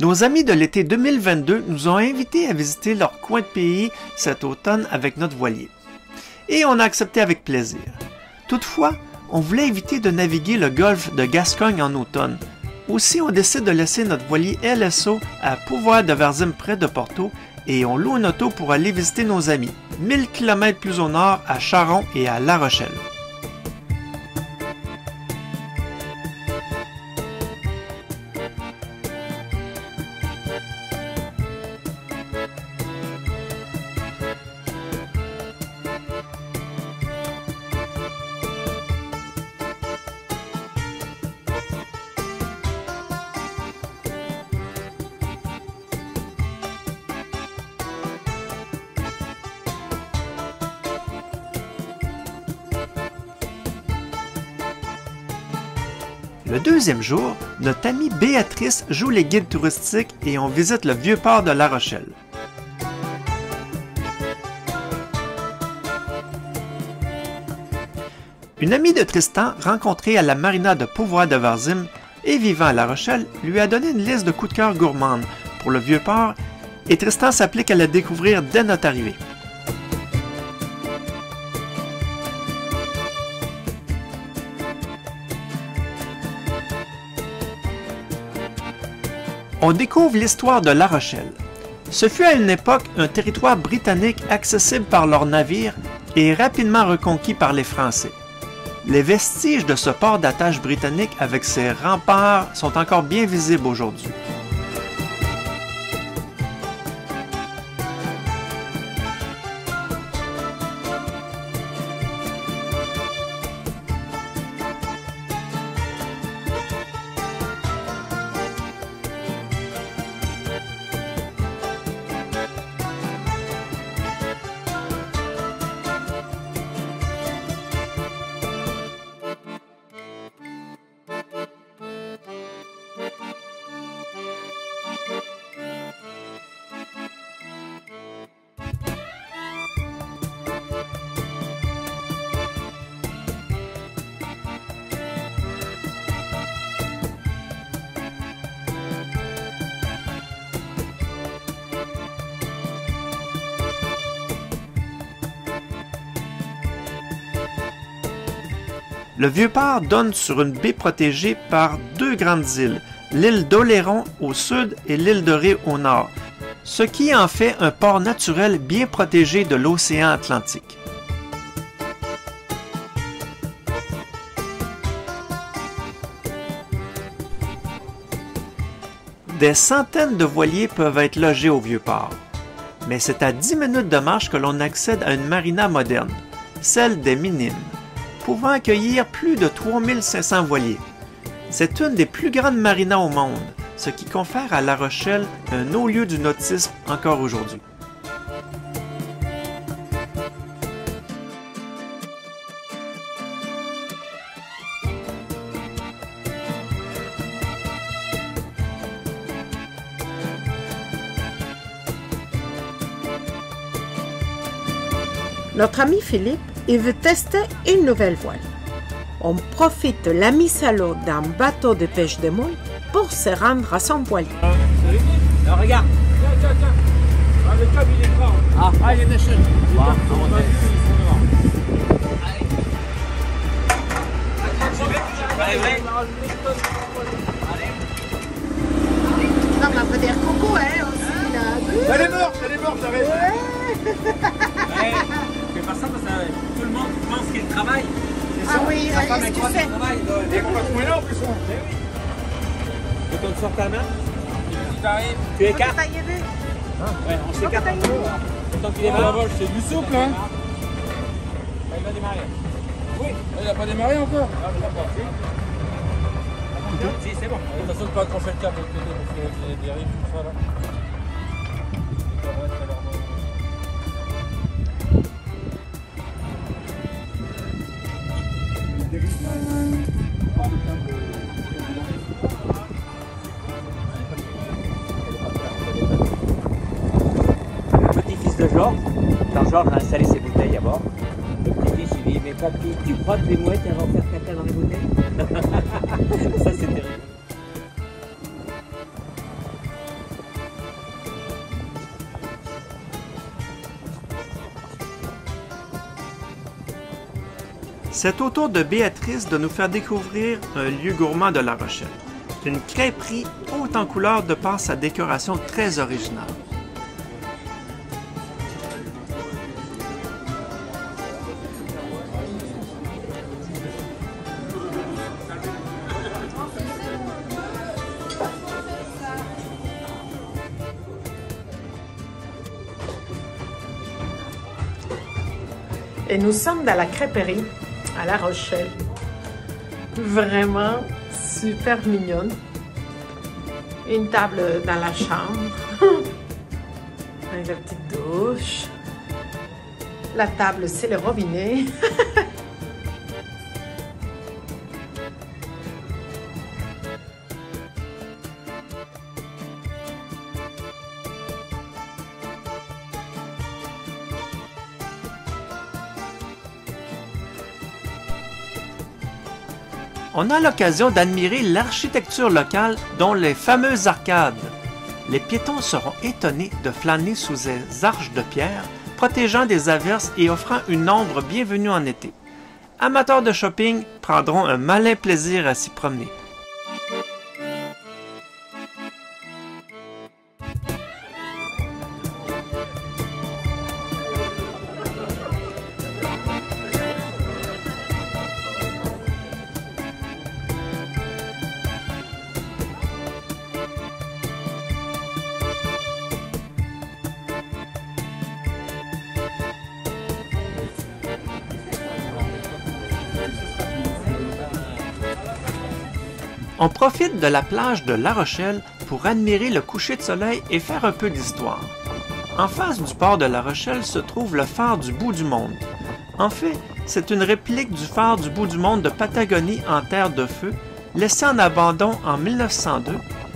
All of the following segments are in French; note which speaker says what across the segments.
Speaker 1: Nos amis de l'été 2022 nous ont invités à visiter leur coin de pays cet automne avec notre voilier. Et on a accepté avec plaisir. Toutefois, on voulait éviter de naviguer le golfe de Gascogne en automne. Aussi, on décide de laisser notre voilier LSO à Pouvoir-de-Varzim près de Porto et on loue une auto pour aller visiter nos amis, 1000 km plus au nord à Charon et à La Rochelle. Le deuxième jour, notre amie Béatrice joue les guides touristiques et on visite le vieux port de La Rochelle. Une amie de Tristan, rencontrée à la marina de Pouvoir-de-Varzim et vivant à La Rochelle, lui a donné une liste de coups de cœur gourmandes pour le vieux port et Tristan s'applique à la découvrir dès notre arrivée. On découvre l'histoire de La Rochelle. Ce fut à une époque un territoire britannique accessible par leurs navires et rapidement reconquis par les Français. Les vestiges de ce port d'attache britannique avec ses remparts sont encore bien visibles aujourd'hui. Le Vieux-Port donne sur une baie protégée par deux grandes îles, l'île d'Oléron au sud et l'île de Ré au nord, ce qui en fait un port naturel bien protégé de l'océan Atlantique. Des centaines de voiliers peuvent être logés au Vieux-Port, mais c'est à 10 minutes de marche que l'on accède à une marina moderne, celle des Minimes, pouvant accueillir plus de 3500 voiliers. C'est une des plus grandes marinas au monde, ce qui confère à La Rochelle un haut lieu du nautisme encore aujourd'hui.
Speaker 2: Notre ami Philippe, il veut tester une nouvelle voile. On profite de la mise à l'eau d'un bateau de pêche de moules pour se rendre à son voilier.
Speaker 3: Alors, regarde. Tiens. Ah, le câble, il est grand. Ah, il est méchant. Allez.
Speaker 2: Non, mais on peut dire coucou, hein, aussi, là.
Speaker 3: Elle est morte, j'arrive. Je fais pas ça parce que tout le monde pense qu'il travaille.
Speaker 2: Ah oui,
Speaker 3: qu'est-ce
Speaker 2: que tu fais?
Speaker 3: Et qu'on va se mouiller en plus. Tu tournes sur ta main. Tu écartes. Ouais, on s'écarte un peu. Tant qu'il démarre.
Speaker 4: C'est du souple, hein.
Speaker 3: Il va démarrer. Oui.
Speaker 4: Il n'a pas démarré encore.
Speaker 3: Si, c'est bon.
Speaker 4: De toute façon, pas accrocher le câble de l'autre côté parce qu'il y a des dérives, tout ça là.
Speaker 3: Le petit-fils de Georges, quand Georges a installé ses bouteilles à bord, le petit-fils il dit mais papy, tu crois que les mouettes elles vont faire caca dans les bouteilles? Ça c'est terrible.
Speaker 1: C'est au tour de Béatrice de nous faire découvrir un lieu gourmand de La Rochelle. Une crêperie haute en couleurs de par sa décoration très originale.
Speaker 2: Et nous sommes dans la crêperie à La Rochelle. Vraiment super mignonne. Une table dans la chambre. Avec la petite douche. La table, c'est le robinet.
Speaker 1: On a l'occasion d'admirer l'architecture locale, dont les fameuses arcades. Les piétons seront étonnés de flâner sous ces arches de pierre, protégeant des averses et offrant une ombre bienvenue en été. Amateurs de shopping prendront un malin plaisir à s'y promener. On profite de la plage de La Rochelle pour admirer le coucher de soleil et faire un peu d'histoire. En face du port de La Rochelle se trouve le phare du bout du monde. En fait, c'est une réplique du phare du bout du monde de Patagonie en terre de feu, laissé en abandon en 1902,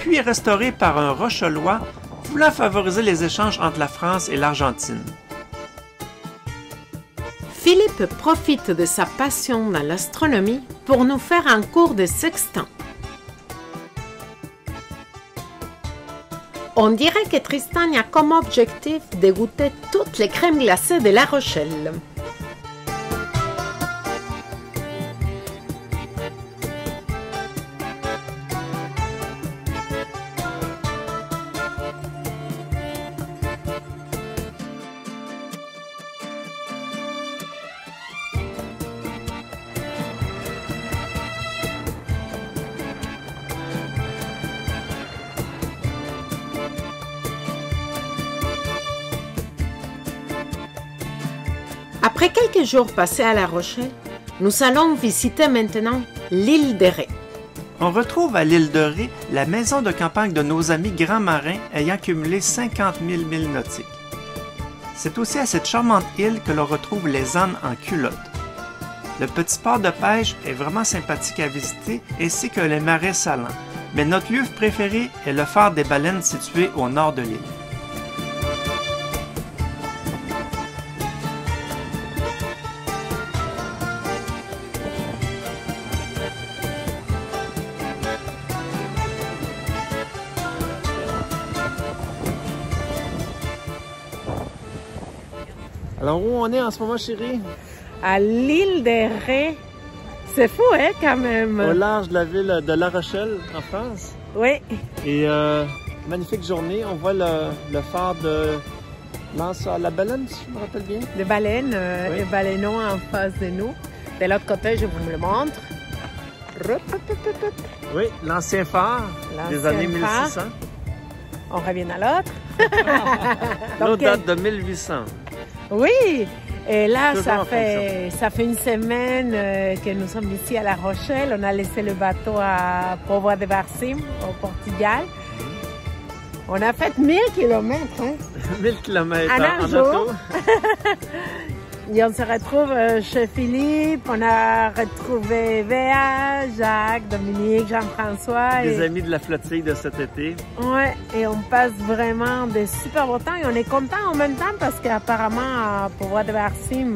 Speaker 1: puis restauré par un Rochelois voulant favoriser les échanges entre la France et l'Argentine.
Speaker 2: Philippe profite de sa passion dans l'astronomie pour nous faire un cours de sextant. On dirait que Tristan a comme objectif de goûter toutes les crèmes glacées de La Rochelle. Après quelques jours passés à La Rochelle, nous allons visiter maintenant l'île de Ré.
Speaker 1: On retrouve à l'île de Ré la maison de campagne de nos amis grands marins ayant cumulé 50 000 milles nautiques. C'est aussi à cette charmante île que l'on retrouve les ânes en culotte. Le petit port de pêche est vraiment sympathique à visiter ainsi que les marais salants, mais notre lieu préféré est le phare des baleines situé au nord de l'île. Alors où on est en ce moment, chérie?
Speaker 2: À l'île de Ré. C'est fou, hein, quand même.
Speaker 1: Au large de la ville de La Rochelle, en France.
Speaker 2: Oui.
Speaker 1: Et magnifique journée. On voit le phare de la baleine, si je me rappelle bien.
Speaker 2: Les baleines,
Speaker 1: Oui.
Speaker 2: les baleineaux en face de nous. De l'autre côté, je vous le montre.
Speaker 1: Oui, l'ancien phare des années 1600.
Speaker 2: On revient à l'autre.
Speaker 1: L'autre
Speaker 2: Donc,
Speaker 1: date de 1800.
Speaker 2: Oui, et là,
Speaker 1: Toujours
Speaker 2: ça
Speaker 1: en
Speaker 2: fait une semaine que nous sommes ici à La Rochelle. On a laissé le bateau à Póvoa de Varzim, au Portugal. On a fait 1000 km. Hein?
Speaker 1: 1000 km
Speaker 2: En un
Speaker 1: en
Speaker 2: jour.
Speaker 1: auto.
Speaker 2: Et on se retrouve chez Philippe. On a retrouvé Béa, Jacques, Dominique, Jean-François.
Speaker 1: Des amis de la flottille de cet été.
Speaker 2: Ouais, et on passe vraiment de super beaux temps et on est content en même temps parce qu'apparemment, à Póvoa de Varzim,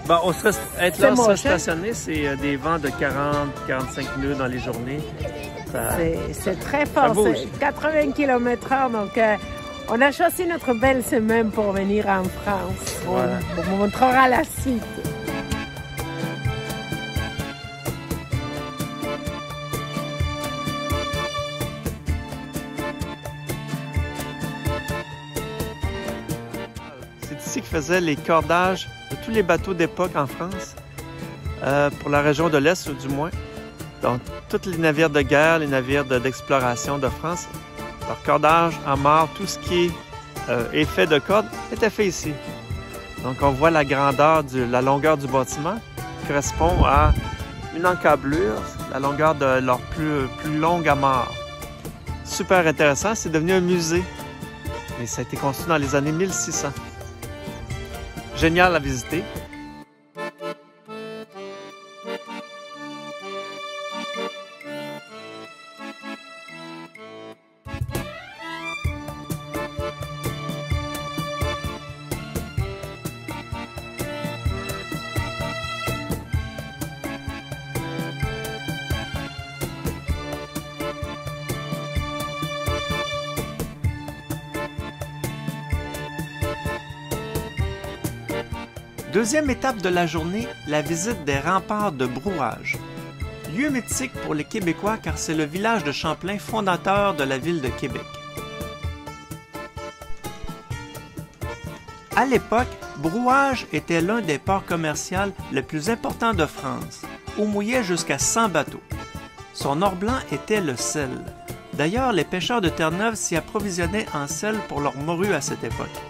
Speaker 1: Bon, être là,
Speaker 2: moche,
Speaker 1: se
Speaker 2: hein?
Speaker 1: stationner, c'est des vents de 40-45 nœuds dans les journées.
Speaker 2: c'est très fort,
Speaker 1: bouge.
Speaker 2: c'est 80 km/h. Donc, on a choisi notre belle semaine pour venir en France.
Speaker 1: Voilà.
Speaker 2: On vous montrera la suite.
Speaker 1: faisait les cordages de tous les bateaux d'époque en France, pour la région de l'Est du moins. Donc, tous les navires de guerre, les navires d'exploration de France, leur cordage, amarre, tout ce qui est fait de cordes était fait ici. Donc, on voit la grandeur, la longueur du bâtiment qui correspond à une encablure, la longueur de leur plus longue amarre. Super intéressant, c'est devenu un musée. Et ça a été construit dans les années 1600. Génial à visiter. Deuxième étape de la journée, la visite des remparts de Brouage. Lieu mythique pour les Québécois car c'est le village de Champlain fondateur de la ville de Québec. À l'époque, Brouage était l'un des ports commerciaux les plus importants de France, où mouillaient jusqu'à 100 bateaux. Son or blanc était le sel. D'ailleurs, les pêcheurs de Terre-Neuve s'y approvisionnaient en sel pour leur morue à cette époque.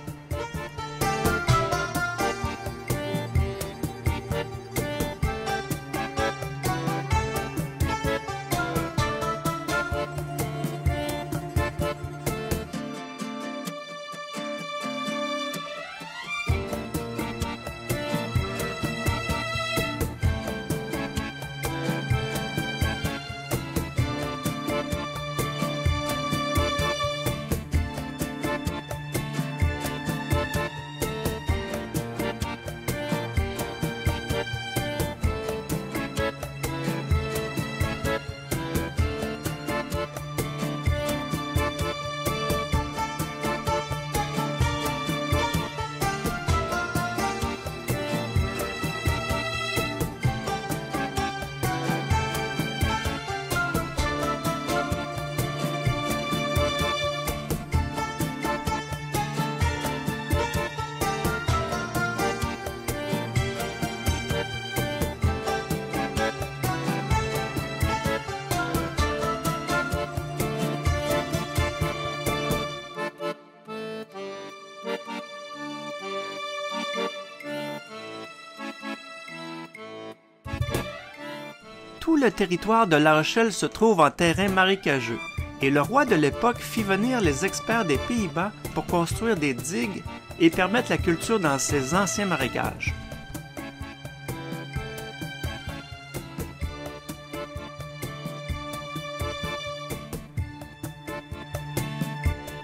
Speaker 1: Tout le territoire de La Rochelle se trouve en terrain marécageux et le roi de l'époque fit venir les experts des Pays-Bas pour construire des digues et permettre la culture dans ces anciens marécages.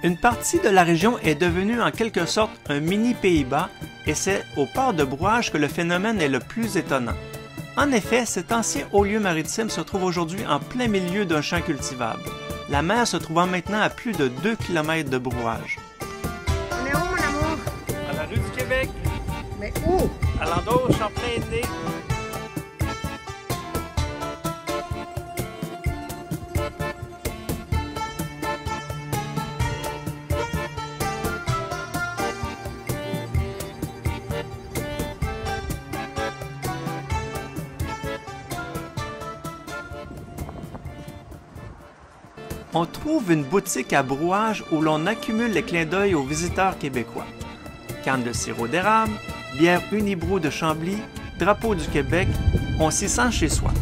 Speaker 1: Une partie de la région est devenue en quelque sorte un mini Pays-Bas et c'est au port de Brouage que le phénomène est le plus étonnant. En effet, cet ancien haut lieu maritime se trouve aujourd'hui en plein milieu d'un champ cultivable, la mer se trouvant maintenant à plus de 2 km de Brouage.
Speaker 2: On est où, mon amour?
Speaker 1: À la rue du Québec.
Speaker 2: Mais où?
Speaker 1: À l'endroit où Champlain est né. On trouve une boutique à Brouage où l'on accumule les clins d'œil aux visiteurs québécois. Canne de sirop d'érable, bière Unibrou de Chambly, drapeau du Québec, on s'y sent chez soi.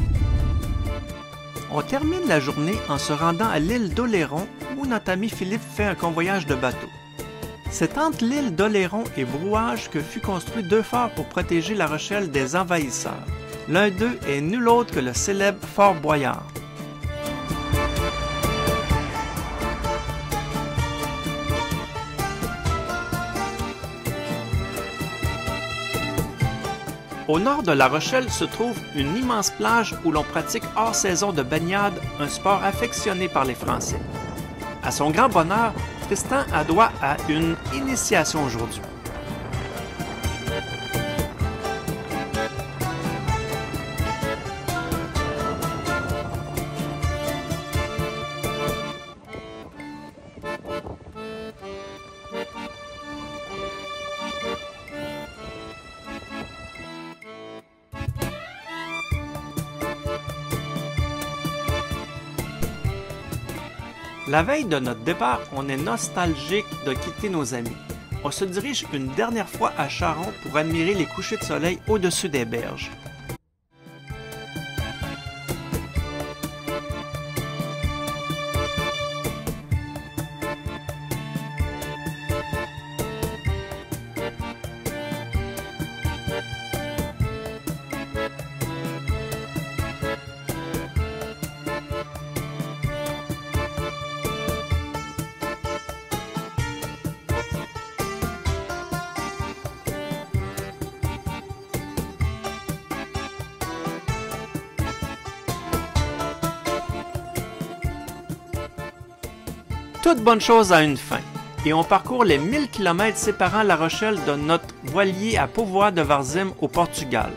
Speaker 1: On termine la journée en se rendant à l'île d'Oléron où notre ami Philippe fait un convoyage de bateau. C'est entre l'île d'Oléron et Brouage que fut construit 2 forts pour protéger La Rochelle des envahisseurs. L'un d'eux est nul autre que le célèbre Fort Boyard. Au nord de La Rochelle se trouve une immense plage où l'on pratique hors saison de baignade, un sport affectionné par les Français. À son grand bonheur, Tristan a droit à une initiation aujourd'hui. La veille de notre départ, on est nostalgique de quitter nos amis. On se dirige une dernière fois à Charon pour admirer les couchers de soleil au-dessus des berges. Toute bonne chose a une fin, et on parcourt les 1000 km séparant La Rochelle de notre voilier à Póvoa de Varzim au Portugal.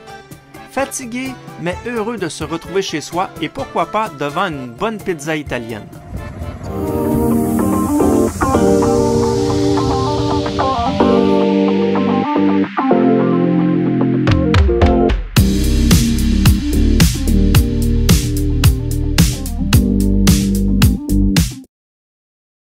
Speaker 1: Fatigué, mais heureux de se retrouver chez soi et pourquoi pas devant une bonne pizza italienne.